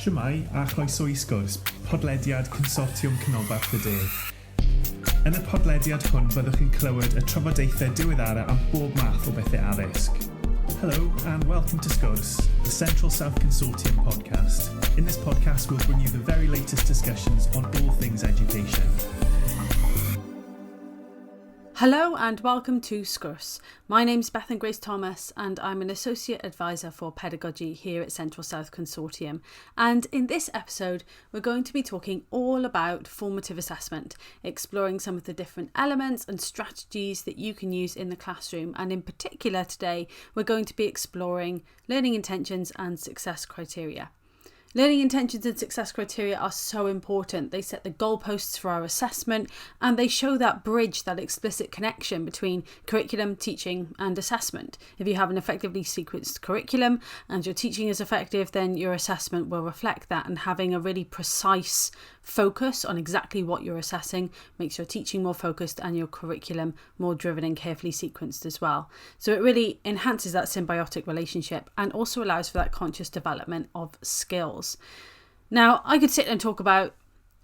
Shwmai a chroeso I Sgwrs, podlediad Consortiwm Canolbarth y De. Yn y podlediad hwn byddwch chi'n clywed y trafodaethau diweddara am bob math o bethau addysg. Hello and welcome to Sgwrs, the Central South Consortium podcast. In this podcast we'll bring you the very latest discussions on all things education. Hello and welcome to Sgwrs. My name's Bethan Grace Thomas and I'm an Associate Advisor for Pedagogy here at Central South Consortium. And in this episode, we're going to be talking all about formative assessment, exploring some of the different elements and strategies that you can use in the classroom. And in particular today, we're going to be exploring learning intentions and success criteria. Learning intentions and success criteria are so important. They set the goalposts for our assessment and they show that bridge, that explicit connection between curriculum, teaching and assessment. If you have an effectively sequenced curriculum and your teaching is effective, then your assessment will reflect that, and having a really precise focus on exactly what you're assessing makes your teaching more focused and your curriculum more driven and carefully sequenced as well. So it really enhances that symbiotic relationship and also allows for that conscious development of skills. Now, I could sit and talk about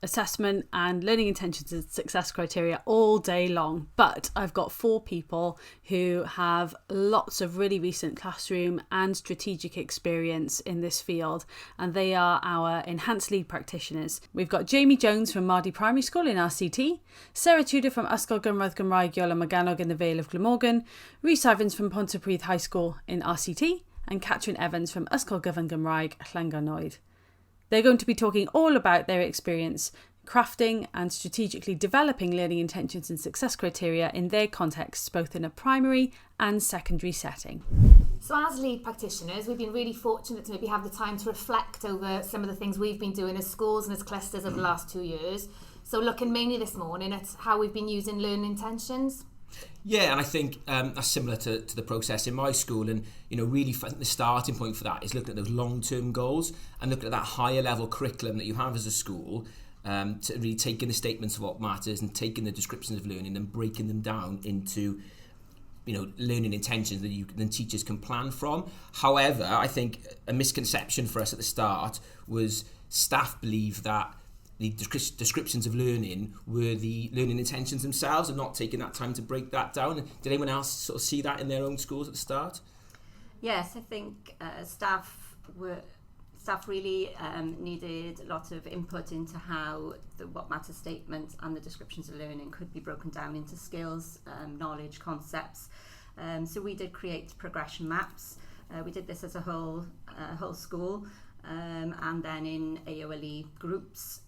assessment and learning intentions and success criteria all day long, but I've got four people who have lots of really recent classroom and strategic experience in this field, and they are our enhanced lead practitioners. We've got Jamie Jones from Maerdy Primary School in RCT, Sarah Tudur from Ysgol Gyfun Gymraeg Llangynwyd in the Vale of Glamorgan, Rhys Ivins from Pontypridd High School in RCT, and Catrin Evans from Ysgol Gyfun Gymraeg Llangynwyd. They're going to be talking all about their experience crafting and strategically developing learning intentions and success criteria in their contexts, both in a primary and secondary setting. So as lead practitioners, we've been really fortunate to maybe have the time to reflect over some of the things we've been doing as schools and as clusters over the last 2 years. So looking mainly this morning at how we've been using learning intentions. Yeah, and I think that's similar to the process in my school, and really the starting point for that is looking at those long-term goals and looking at that higher level curriculum that you have as a school, to really taking the statements of what matters and taking the descriptions of learning and breaking them down into learning intentions that then teachers can plan from. However, I think a misconception for us at the start was staff believe that the descriptions of learning were the learning intentions themselves and not taking that time to break that down. Did anyone else sort of see that in their own schools at the start? Yes, I think staff really needed a lot of input into how the what matters statements and the descriptions of learning could be broken down into skills, knowledge, concepts. So we did create progression maps. We did this as a whole school. And then in AOLE groups,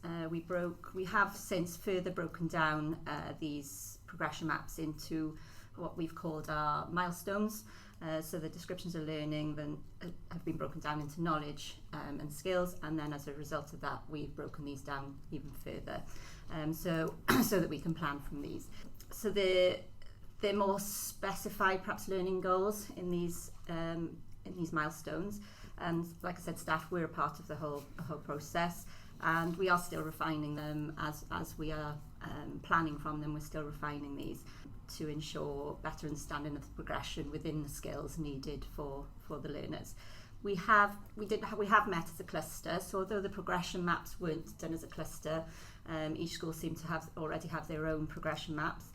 we have since further broken down these progression maps into what we've called our milestones. So the descriptions of learning then have been broken down into knowledge and skills, and then as a result of that, we've broken these down even further, so that we can plan from these. So they're more specified, perhaps, learning goals in these milestones. And like I said, staff, we're a part of the whole process, and we are still refining them as we are planning from them. We're still refining these to ensure better understanding of the progression within the skills needed for the learners. We have met as a cluster, so although the progression maps weren't done as a cluster, each school seemed to already have their own progression maps.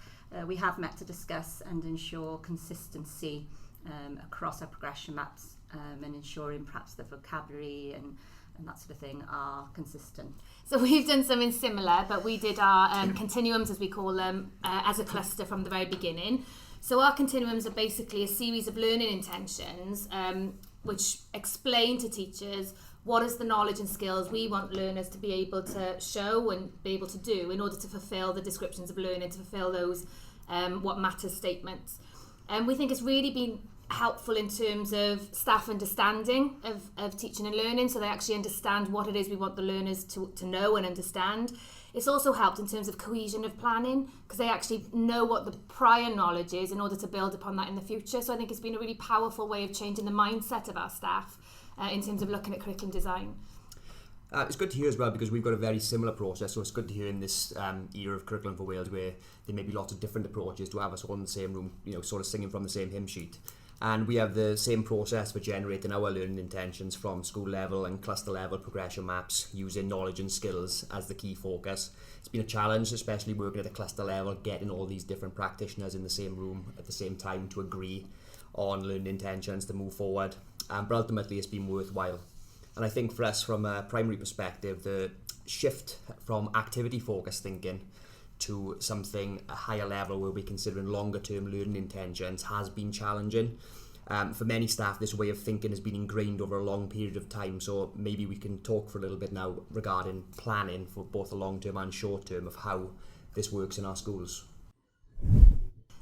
We have met to discuss and ensure consistency across our progression maps, and ensuring perhaps the vocabulary and that sort of thing are consistent. So we've done something similar, but we did our continuums, as we call them, as a cluster from the very beginning. So our continuums are basically a series of learning intentions which explain to teachers what is the knowledge and skills we want learners to be able to show and be able to do in order to fulfil the descriptions of learning, to fulfil those what matters statements. And we think it's really been helpful in terms of staff understanding of teaching and learning, so they actually understand what it is we want the learners to know and understand. It's also helped in terms of cohesion of planning, because they actually know what the prior knowledge is in order to build upon that in the future. So I think it's been a really powerful way of changing the mindset of our staff in terms of looking at curriculum design. It's good to hear as well, because we've got a very similar process, so it's good to hear in this era of Curriculum for Wales where there may be lots of different approaches to have us all in the same room, sort of singing from the same hymn sheet. And we have the same process for generating our learning intentions from school level and cluster level progression maps using knowledge and skills as the key focus. It's been a challenge, especially working at a cluster level, getting all these different practitioners in the same room at the same time to agree on learning intentions to move forward. But ultimately it's been worthwhile. And I think for us from a primary perspective, the shift from activity focused thinking to something a higher level where we're considering longer term learning intentions has been challenging. For many staff, this way of thinking has been ingrained over a long period of time, so maybe we can talk for a little bit now regarding planning for both the long term and short term of how this works in our schools.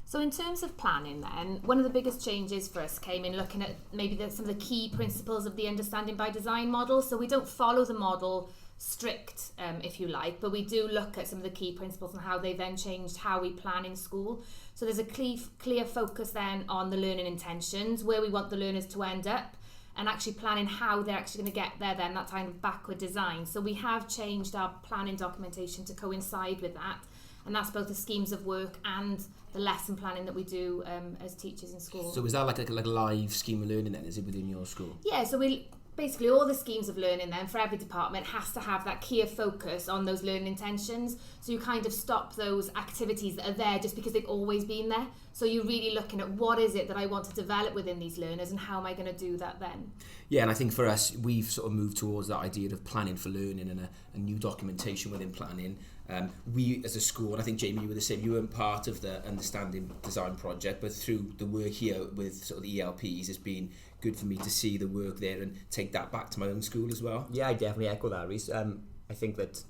So in terms of planning then, one of the biggest changes for us came in looking at maybe some of the key principles of the understanding by design model. So we don't follow the model strict, if you like, but we do look at some of the key principles and how they then changed how we plan in school. So there's a clear focus then on the learning intentions, where we want the learners to end up, and actually planning how they're actually going to get there then, that kind of backward design. So we have changed our planning documentation to coincide with that, and that's both the schemes of work and the lesson planning that we do as teachers in school. So is that like a live scheme of learning then, is it, within your school? Yeah, so basically all the schemes of learning then for every department has to have that clear focus on those learning intentions, so you kind of stop those activities that are there just because they've always been there. So you're really looking at what is it that I want to develop within these learners and how am I going to do that then. Yeah, and I think for us we've sort of moved towards that idea of planning for learning and a new documentation within planning. We as a school, and I think Jamie you were the same, you weren't part of the Understanding Design project, but through the work here with sort of the ELPs, it's been good for me to see the work there and take that back to my own school as well. Yeah, I definitely echo that, Rhys. I think that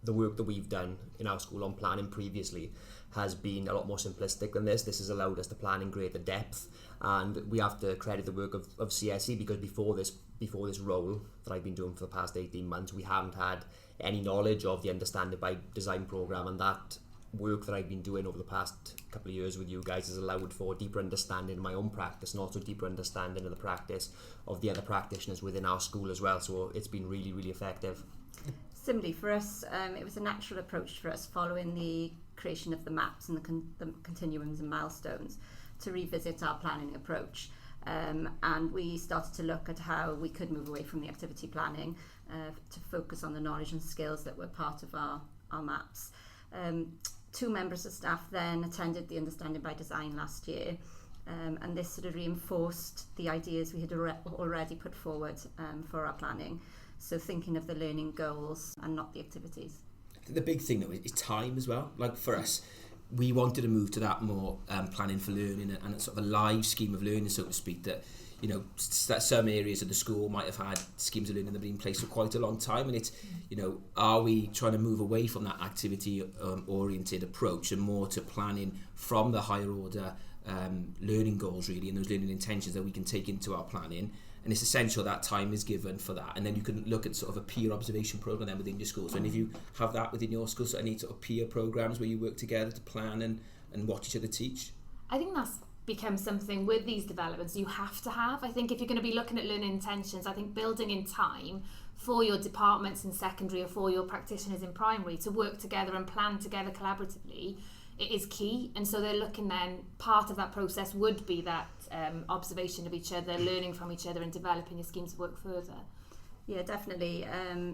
the work that we've done in our school on planning previously has been a lot more simplistic than this. This has allowed us to plan in greater depth, and we have to credit the work of CSC, because before this role that I've been doing for the past 18 months, we haven't had any knowledge of the Understanding by Design programme, and that work that I've been doing over the past couple of years with you guys has allowed for deeper understanding of my own practice and also deeper understanding of the practice of the other practitioners within our school as well. So it's been really, really effective. Similarly for us, it was a natural approach for us following the creation of the maps and the continuums and milestones to revisit our planning approach. And we started to look at how we could move away from the activity planning to focus on the knowledge and skills that were part of our maps. 2 members of staff then attended the Understanding by Design last year, and this sort of reinforced the ideas we had already put forward for our planning. So thinking of the learning goals and not the activities. I think the big thing though is time as well. Like for us, we wanted to move to that more planning for learning and sort of a live scheme of learning, so to speak, that that some areas of the school might have had schemes of learning that have been in place for quite a long time, and it's, are we trying to move away from that activity oriented approach and more to planning from the higher order learning goals really, and those learning intentions that we can take into our planning. And it's essential that time is given for that, and then you can look at sort of a peer observation program then within your school. So and if you have that within your school, so any sort of peer programs where you work together to plan and watch each other teach. I think that's become something with these developments you have to have. I think if you're going to be looking at learning intentions, I think building in time for your departments in secondary or for your practitioners in primary to work together and plan together collaboratively, it is key. And so they're looking then, part of that process would be that observation of each other, learning from each other and developing your schemes of work further. Yeah, definitely.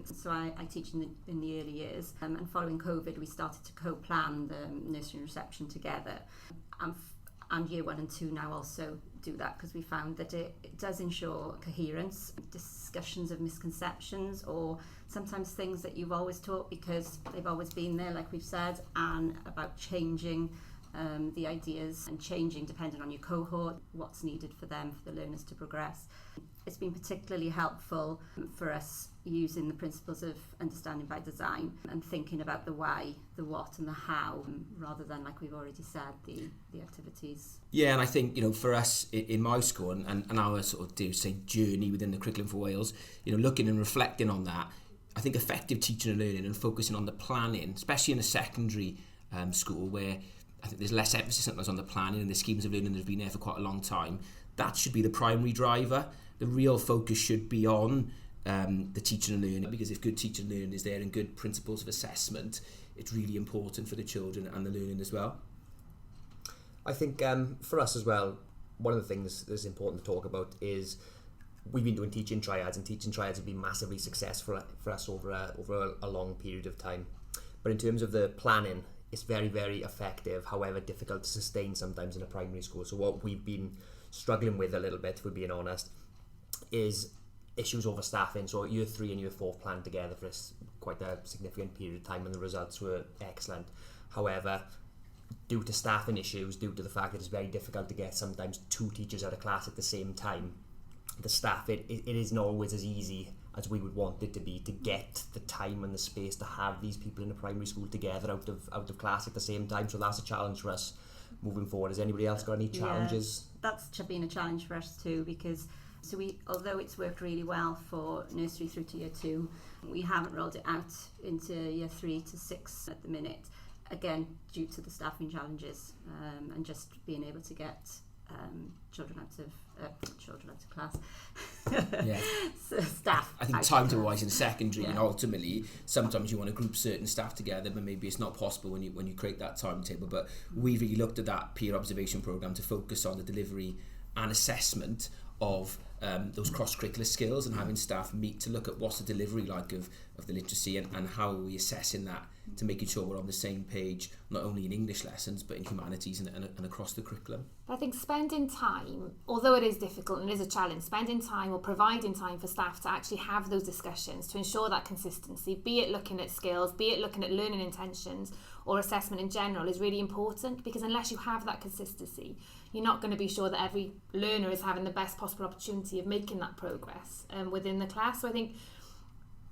So I teach in the early years, and following COVID we started to co-plan the nursery and reception together, and year 1 and 2 now also do that, because we found that it does ensure coherence, discussions of misconceptions or sometimes things that you've always taught because they've always been there, like we've said, and about changing the ideas and changing depending on your cohort, what's needed for them, for the learners to progress. It's been particularly helpful for us using the principles of understanding by design and thinking about the why, the what and the how, rather than, like we've already said, the activities. Yeah, and I think, for us in my school and our sort of journey within the curriculum for Wales, looking and reflecting on that, I think effective teaching and learning and focusing on the planning, especially in a secondary school where I think there's less emphasis sometimes on the planning and the schemes of learning that have been there for quite a long time, that should be the primary driver. The real focus should be on the teaching and learning, because if good teaching and learning is there and good principles of assessment, it's really important for the children and the learning as well. I think for us as well, one of the things that's important to talk about is we've been doing teaching triads, and teaching triads have been massively successful for us over a long period of time. But in terms of the planning, it's very, very effective, however difficult to sustain sometimes in a primary school. So what we've been struggling with a little bit, if we're being honest, is issues over staffing. So year 3 and year 4 planned together for quite a significant period of time, and the results were excellent. However, due to staffing issues, due to the fact that it's very difficult to get sometimes 2 teachers out of class at the same time, the staff, it isn't always as easy as we would want it to be to get the time and the space to have these people in a primary school together out of class at the same time. So that's a challenge for us moving forward. Has anybody else got any challenges? Yeah, that's been a challenge for us too, because although it's worked really well for nursery through to year 2, we haven't rolled it out into year 3 to 6 at the minute, again due to the staffing challenges, and just being able to get children out of class. Yeah. So staff. I think time-wise in secondary, and ultimately sometimes you want to group certain staff together, but maybe it's not possible when you create that timetable. But we really looked at that peer observation programme to focus on the delivery and assessment of those cross-curricular skills, and having staff meet to look at what's the delivery like of the literacy, and how are we assessing that to making sure we're on the same page, not only in English lessons but in humanities and across the curriculum. I think spending time, although it is difficult and it is a challenge, spending time or providing time for staff to actually have those discussions to ensure that consistency, be it looking at skills, be it looking at learning intentions or assessment in general, is really important, because unless you have that consistency, you're not going to be sure that every learner is having the best possible opportunity of making that progress within the class. So I think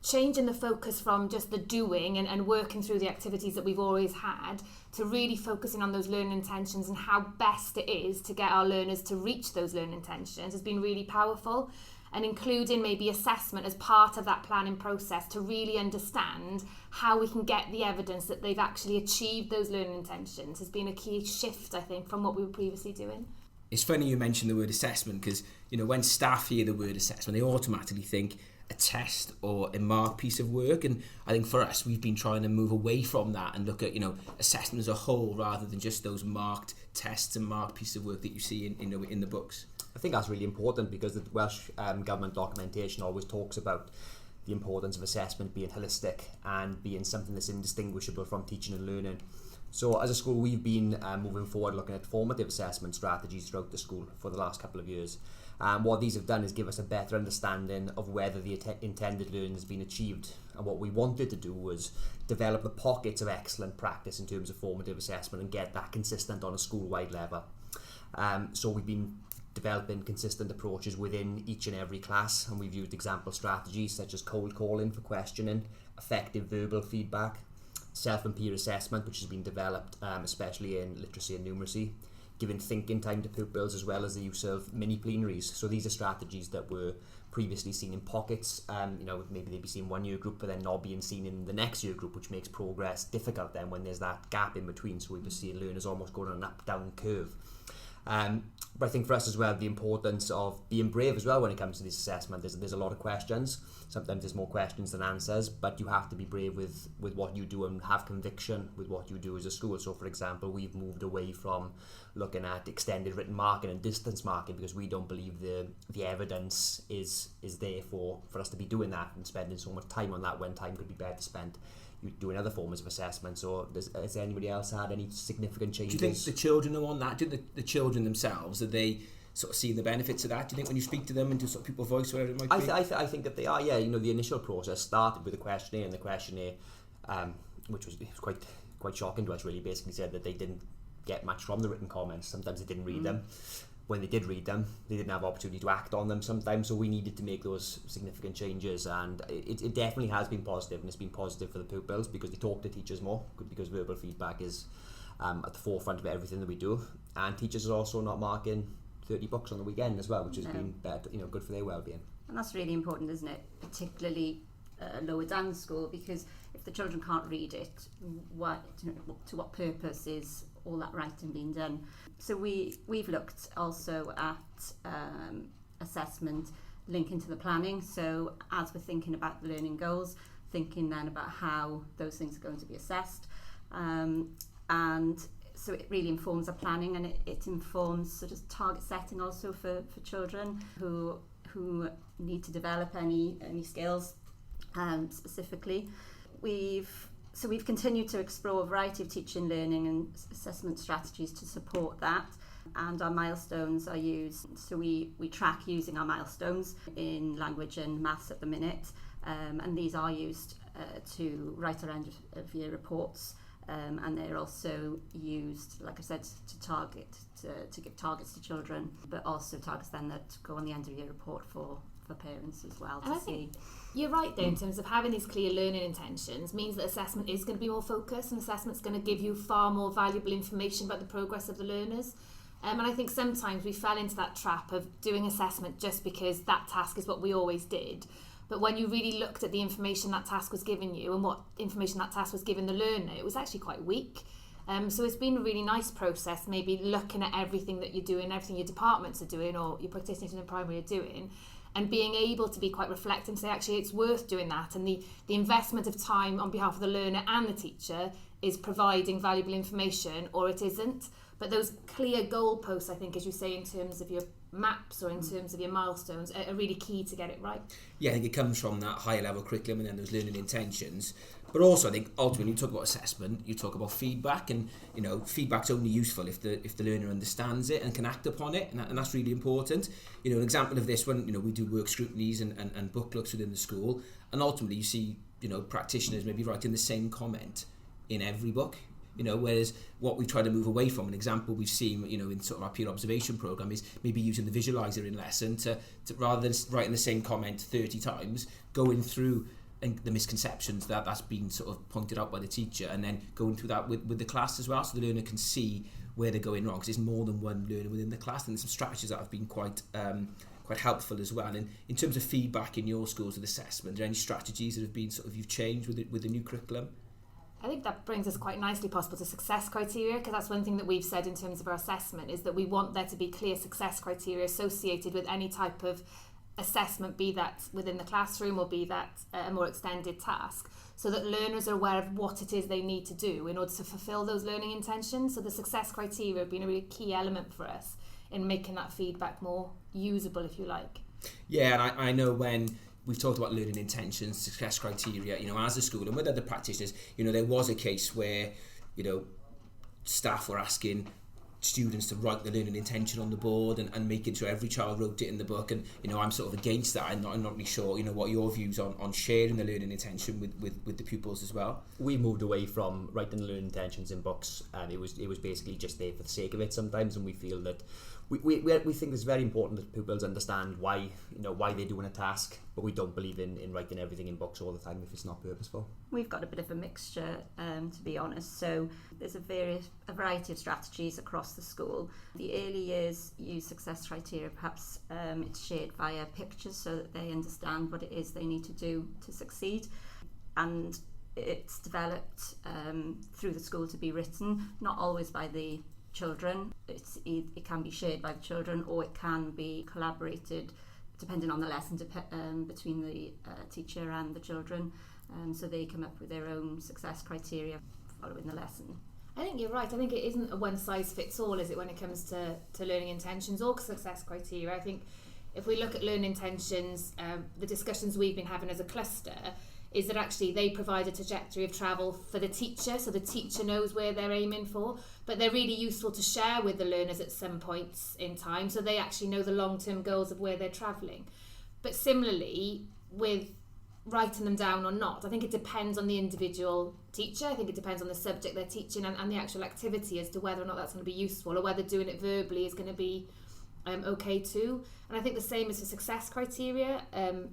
changing the focus from just the doing and working through the activities that we've always had to really focusing on those learning intentions and how best it is to get our learners to reach those learning intentions has been really powerful. And including maybe assessment as part of that planning process to really understand how we can get the evidence that they've actually achieved those learning intentions has been a key shift, I think, from what we were previously doing. It's funny you mentioned the word assessment, because when staff hear the word assessment, they automatically think a test or a marked piece of work, and I think for us we've been trying to move away from that and look at assessment as a whole rather than just those marked tests and marked pieces of work that you see in the books. I think that's really important, because the Welsh Government documentation always talks about the importance of assessment being holistic and being something that's indistinguishable from teaching and learning. So as a school, we've been moving forward looking at formative assessment strategies throughout the school for the last couple of years. What these have done is give us a better understanding of whether the intended learning has been achieved. And what we wanted to do was develop the pockets of excellent practice in terms of formative assessment and get that consistent on a school-wide level. So we've been developing consistent approaches within each and every class, and we've used example strategies such as cold calling for questioning, effective verbal feedback, self and peer assessment, which has been developed especially in literacy and numeracy, giving thinking time to pupils, as well as the use of mini plenaries. So these are strategies that were previously seen in pockets, maybe they'd be seen in one year group but then not being seen in the next year group, which makes progress difficult then when there's that gap in between. So we were seeing learners almost going on an up-down curve. But I think for us as well, the importance of being brave as well when it comes to this assessment. There's a lot of questions. Sometimes there's more questions than answers, but you have to be brave with what you do and have conviction with what you do as a school. So for example, we've moved away from looking at extended written marking and distance marking because we don't believe the evidence is there for us to be doing that and spending so much time on that when time could be better spent doing other forms of assessment. So has anybody else had any significant changes? Do you think the children are on that? Do the children themselves, are they sort of seeing the benefits of that? Do you think when you speak to them into sort of people's voice, whatever it might be? I think that they are, yeah. The initial process started with a questionnaire, and the questionnaire, which was quite shocking to us, really basically said that they didn't get much from the written comments. Sometimes they didn't read them. When they did read them, they didn't have opportunity to act on them sometimes, so we needed to make those significant changes, and it definitely has been positive, and it's been positive for the pupils because they talk to teachers more, because verbal feedback is at the forefront of everything that we do, and teachers are also not marking 30 books on the weekend as well, which has been better, good for their well-being. And that's really important, isn't it? Particularly lower down the school, because if the children can't read it, to what purpose is all that writing being done? So we've looked also at assessment linking to the planning. So as we're thinking about the learning goals, thinking then about how those things are going to be assessed, and it really informs our planning, and it informs sort of target setting also for children who need to develop any skills specifically. We've continued to explore a variety of teaching, learning and assessment strategies to support that, and our milestones are used. So we track using our milestones in language and maths at the minute, and these are used to write our end of year reports, and they're also used, like I said, to give targets to children, but also targets then that go on the end of year report for parents as well to see. You're right there in terms of having these clear learning intentions means that assessment is going to be more focused, and assessment's going to give you far more valuable information about the progress of the learners. And I think sometimes we fell into that trap of doing assessment just because that task is what we always did. But when you really looked at the information that task was giving you and what information that task was giving the learner, it was actually quite weak. So it's been a really nice process, maybe looking at everything that you're doing, everything your departments are doing or your practitioners in primary are doing, and being able to be quite reflective and say, actually, it's worth doing that. And the investment of time on behalf of the learner and the teacher is providing valuable information, or it isn't. But those clear goalposts, I think, as you say, in terms of your maps or in terms of your milestones, are really key to get it right. Yeah, I think it comes from that higher level curriculum and then those learning intentions. But also, I think ultimately, when you talk about assessment, you talk about feedback, and feedback's only useful if the learner understands it and can act upon it, and that's really important. An example of this when we do work scrutinies and book looks within the school, and ultimately you see practitioners maybe writing the same comment in every book. Whereas what we try to move away from, an example we've seen, in sort of our peer observation program, is maybe using the visualizer in lesson to rather than writing the same comment 30 times, going through the misconceptions that's been sort of pointed out by the teacher, and then going through that with the class as well, so the learner can see where they're going wrong, because there's more than one learner within the class, and there's some strategies that have been quite helpful as well. And in terms of feedback in your schools with assessment, are there any strategies that have been sort of you've changed with the new curriculum? I think that brings us quite nicely possible to success criteria, because that's one thing that we've said in terms of our assessment, is that we want there to be clear success criteria associated with any type of assessment, be that within the classroom or be that a more extended task, so that learners are aware of what it is they need to do in order to fulfill those learning intentions. So the success criteria have been a really key element for us in making that feedback more usable, if you like. Yeah, and I know when we've talked about learning intentions, success criteria, as a school and with other practitioners, there was a case where, staff were asking students to write the learning intention on the board and making sure every child wrote it in the book, and I'm sort of against that. I'm not really sure what your views on sharing the learning intention with the pupils as well. We moved away from writing the learning intentions in books, and it was basically just there for the sake of it sometimes, and we feel that we think it's very important that pupils understand why they're doing a task, but we don't believe in writing everything in books all the time if it's not purposeful. We've got a bit of a mixture, to be honest. So there's a variety of strategies across the school. The early years use success criteria. Perhaps it's shared via pictures so that they understand what it is they need to do to succeed. And it's developed through the school to be written, not always by the children. It can be shared by the children, or it can be collaborated depending on the lesson between the teacher and the children, so they come up with their own success criteria following the lesson. I think you're right. I think it isn't a one size fits all, is it, when it comes to learning intentions or success criteria. I think if we look at learning intentions, the discussions we've been having as a cluster is that actually they provide a trajectory of travel for the teacher, so the teacher knows where they're aiming for, but they're really useful to share with the learners at some points in time, so they actually know the long-term goals of where they're travelling. But similarly, with writing them down or not, I think it depends on the individual teacher. I think it depends on the subject they're teaching and the actual activity as to whether or not that's going to be useful, or whether doing it verbally is going to be okay too. And I think the same is for success criteria.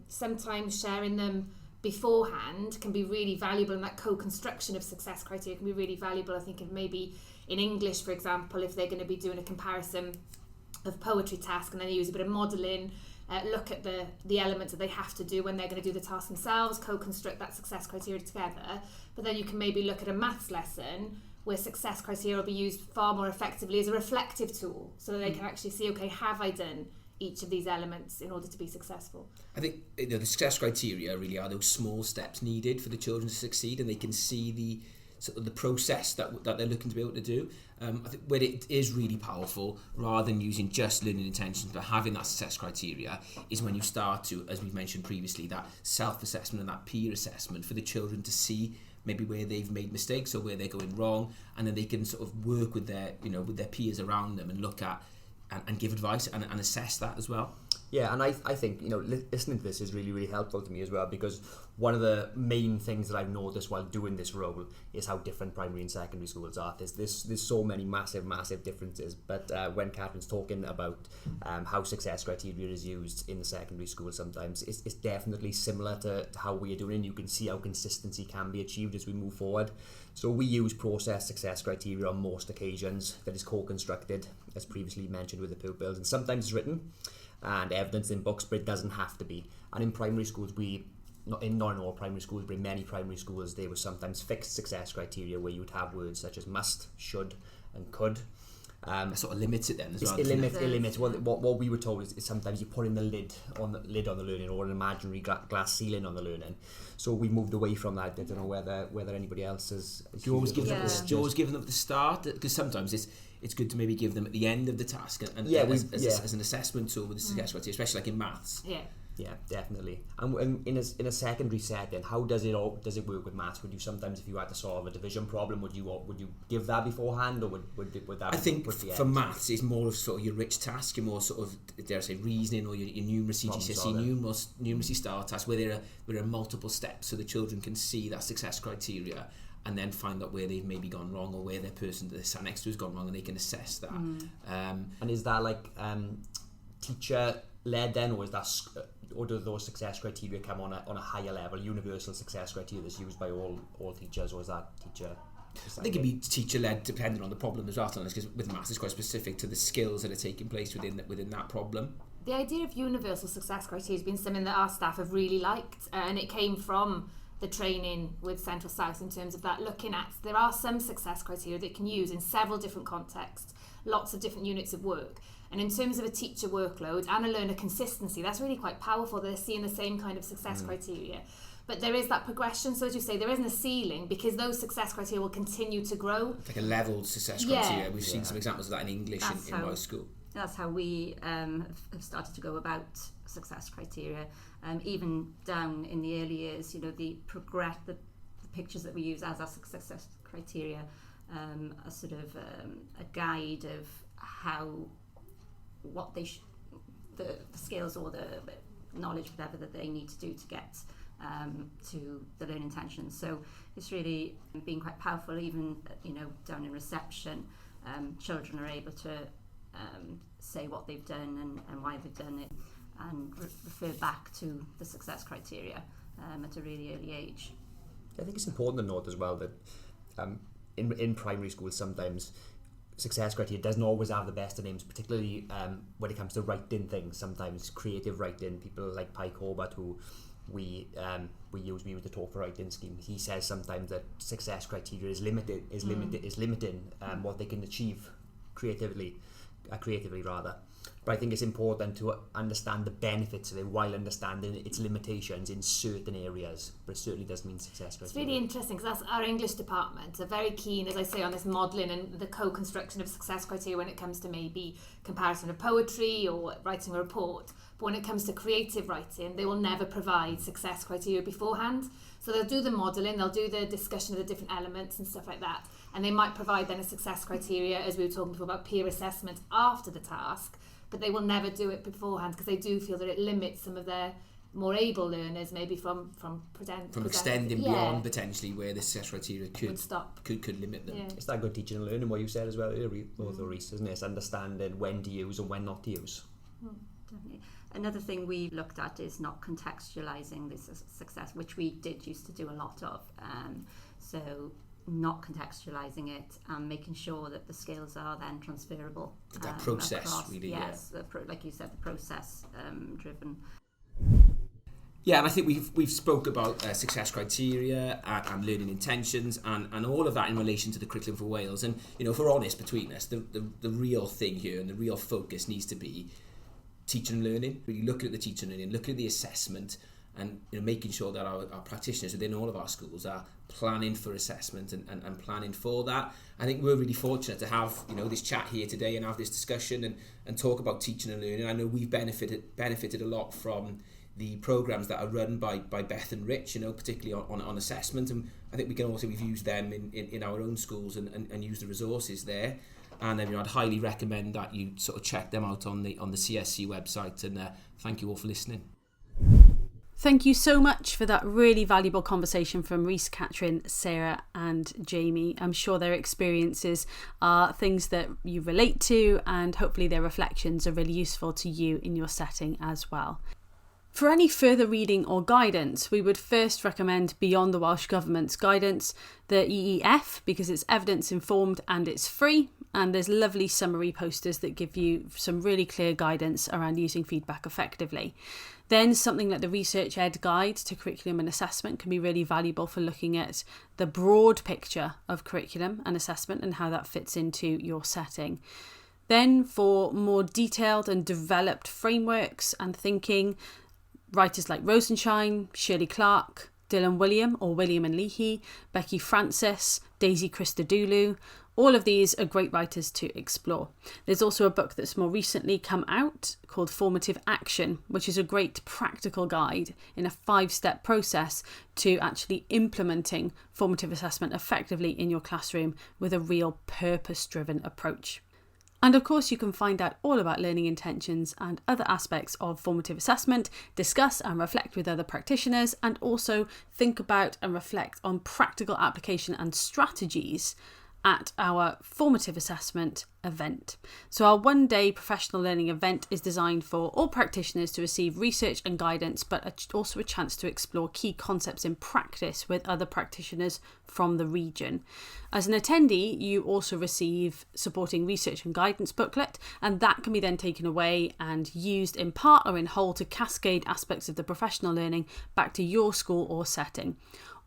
Sometimes sharing them beforehand can be really valuable, and that co-construction of success criteria can be really valuable. I think if maybe in English, for example, if they're going to be doing a comparison of poetry task and then use a bit of modelling, look at the elements that they have to do when they're going to do the task themselves, co-construct that success criteria together. But then you can maybe look at a maths lesson where success criteria will be used far more effectively as a reflective tool, so that they can actually see, okay, have I done each of these elements in order to be successful? I think the success criteria really are those small steps needed for the children to succeed, and they can see sort of the process that they're looking to be able to do. I think where it is really powerful, rather than using just learning intentions but having that success criteria, is when you start to, as we've mentioned previously, that self-assessment and that peer assessment for the children to see maybe where they've made mistakes or where they're going wrong, and then they can sort of work with their peers around them and look at and give advice and assess that as well. Yeah, and I think, listening to this is really, really helpful to me as well, because one of the main things that I've noticed while doing this role is how different primary and secondary schools are. There's so many massive differences, but when Catherine's talking about how success criteria is used in the secondary school sometimes, it's definitely similar to how we're doing, and you can see how consistency can be achieved as we move forward. So we use process success criteria on most occasions that is co-constructed, as previously mentioned, with the pupils, and sometimes it's written and evidence in books, but it doesn't have to be. And in primary schools, not in all primary schools, but in many primary schools, there were sometimes fixed success criteria where you would have words such as must, should, and could. Sort of limits it then as well. It limits. What we were told is sometimes you put in the lid on the learning, or an imaginary glass ceiling on the learning. So we moved away from that. I don't know whether anybody else has. Do you always give them at the start? Because sometimes it's good to maybe give them at the end of the task and as an assessment tool with the success criteria, especially like in maths. Yeah, definitely. And in a secondary setting, how does it work with maths? Would you sometimes, if you had to solve a division problem, would you give that beforehand, or would that? I think for maths, it's more of sort of your rich task, your more sort of, dare I say, reasoning, or your numeracy, GCSE numeracy style task, where there are multiple steps, so the children can see that success criteria and then find out where they've maybe gone wrong, or where their person that they sat next to has gone wrong, and they can assess that. And is that like teacher led then, or is that, or do those success criteria come on a higher level, universal success criteria that's used by all teachers, or is that teacher? I think it'd be teacher led, depending on the problem as well, because with maths it's quite specific to the skills that are taking place within that problem. The idea of universal success criteria has been something that our staff have really liked, and it came from the training with Central South in terms of that, looking at, there are some success criteria that you can use in several different contexts, lots of different units of work. And in terms of a teacher workload and a learner consistency, that's really quite powerful. They're seeing the same kind of success criteria. But there is that progression. So as you say, there isn't a ceiling, because those success criteria will continue to grow. It's like a leveled success criteria. We've seen some examples of that in English in my school. That's how we have started to go about success criteria. Even down in the early years, the pictures that we use as our success criteria are sort of a guide of what they the skills or the knowledge, whatever, that they need to do to get to the learning intentions. So it's really been quite powerful. Even down in reception, children are able to say what they've done and why they've done it, and refer back to the success criteria at a really early age. I think it's important to note as well that in primary schools sometimes success criteria doesn't always have the best of names, particularly when it comes to writing things. Sometimes creative writing, people like Pike Hobart, who we use the Talk for Writing scheme, he says sometimes that success criteria is limiting what they can achieve creatively rather. But I think it's important to understand the benefits of it while understanding its limitations in certain areas. But it certainly does mean success criteria. It's really interesting, because that's our English department are very keen, as I say, on this modelling and the co-construction of success criteria when it comes to maybe comparison of poetry or writing a report. But when it comes to creative writing, they will never provide success criteria beforehand. So they'll do the modelling, they'll do the discussion of the different elements and stuff like that, and they might provide then a success criteria, as we were talking before about peer assessment, after the task, but they will never do it beforehand, because they do feel that it limits some of their more able learners, maybe from extending beyond potentially where the success criteria could limit them. Yeah. It's that good teaching and learning, what you said as well earlier, Rhys, isn't it? It's understanding when to use and when not to use. Definitely. Another thing we looked at is not contextualising this success, which we did used to do a lot of. So not contextualising it and making sure that the skills are then transferable. That process, across, really. Yes, like you said, the process driven. Yeah, and I think we've spoke about success criteria and learning intentions and all of that in relation to the curriculum for Wales. And if we're honest between us, the real thing here and the real focus needs to be teaching and learning. Really looking at the teaching and learning, looking at the assessment, and making sure that our practitioners within all of our schools are planning for assessment and planning for that. I think we're really fortunate to have this chat here today and have this discussion and talk about teaching and learning. I know we've benefited a lot from the programmes that are run by Beth and Rich, particularly on assessment, and I think we've used them in our own schools and use the resources there. And I'd highly recommend that you sort of check them out on the CSC website. And thank you all for listening. Thank you so much for that really valuable conversation from Rhys, Catrin, Sarah and Jamie. I'm sure their experiences are things that you relate to, and hopefully their reflections are really useful to you in your setting as well. For any further reading or guidance, we would first recommend Beyond the Welsh Government's guidance, the EEF, because it's evidence informed and it's free, and there's lovely summary posters that give you some really clear guidance around using feedback effectively. Then something like the Research Ed Guide to Curriculum and Assessment can be really valuable for looking at the broad picture of curriculum and assessment and how that fits into your setting. Then for more detailed and developed frameworks and thinking, writers like Rosenshine, Shirley Clark, Dylan William or William and Leahy, Becky Francis, Daisy Christodoulou. All of these are great writers to explore. There's also a book that's more recently come out called Formative Action, which is a great practical guide in a 5-step process to actually implementing formative assessment effectively in your classroom with a real purpose-driven approach. And of course, you can find out all about learning intentions and other aspects of formative assessment, discuss and reflect with other practitioners, and also think about and reflect on practical application and strategies at our formative assessment event. So our one-day professional learning event is designed for all practitioners to receive research and guidance, but also a chance to explore key concepts in practice with other practitioners from the region. As an attendee, you also receive supporting research and guidance booklet, and that can be then taken away and used in part or in whole to cascade aspects of the professional learning back to your school or setting.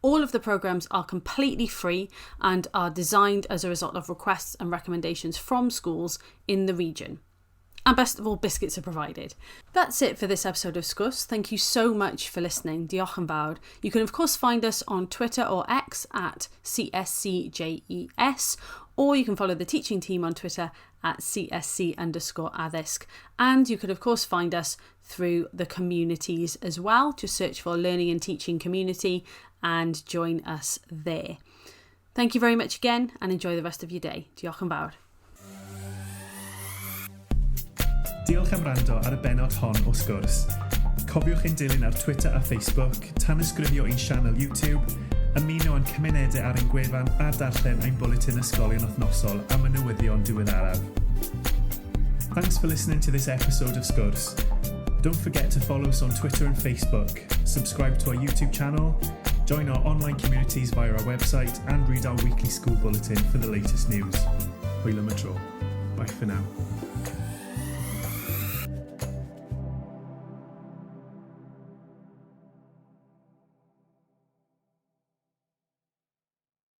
All of the programmes are completely free and are designed as a result of requests and recommendations from schools in the region. And best of all, biscuits are provided. That's it for this episode of Sgwrs. Thank you so much for listening. Diolch yn fawr. You can of course find us on Twitter or X at CSCJES, or you can follow the teaching team on Twitter at CSC_addysg. And you can of course find us through the communities as well. Just search for Learning and Teaching Community and join us there. Thank you very much again and enjoy the rest of your day. Diolch yn fawr. Diolch am wrando ar y bennod hon o Sgwrs. Cofiwch ein dilyn ar Twitter a Facebook, tanysgrifio ein sianel YouTube, ymuno yn cymunedau ar ein gwefan a darllen ein bwletin ysgolion wythnosol am y newyddion diweddaraf. Thanks for listening to this episode of Sgwrs. Don't forget to follow us on Twitter and Facebook, subscribe to our YouTube channel, join our online communities via our website, and read our weekly school bulletin for the latest news. Hwyl am y tro. Bye for now.